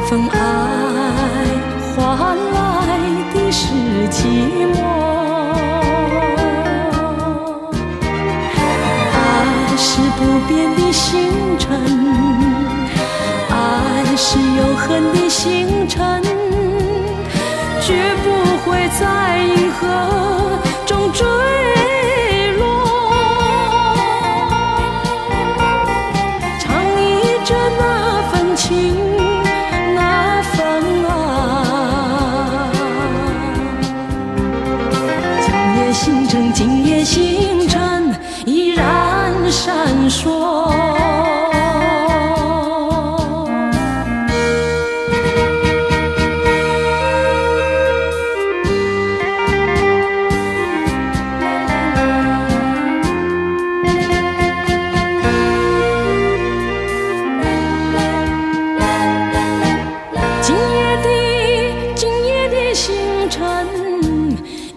份爱换来的是寂寞。爱是不变的星辰，爱是永恒的星辰，绝不会在银河中坠落。唱忆着那份情，那份爱。今夜星辰，今夜星辰依然闪烁。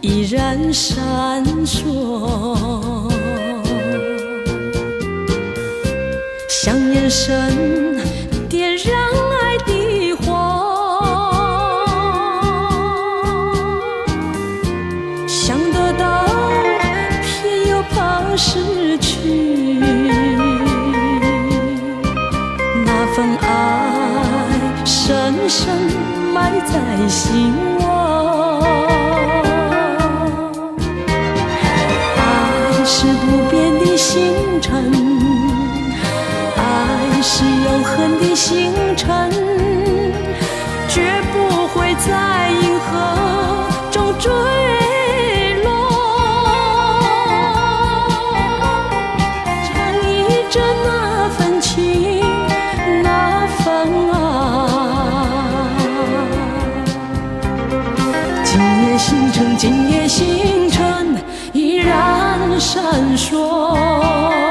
依然闪烁，像眼神点燃爱的火，想得到偏又怕失去，那份爱深深埋在心窝。是不变的星辰，爱是永恒的星辰，绝不会在银河中坠落。唱忆着那份情，那份爱。今夜星辰，今夜星辰依然闪烁。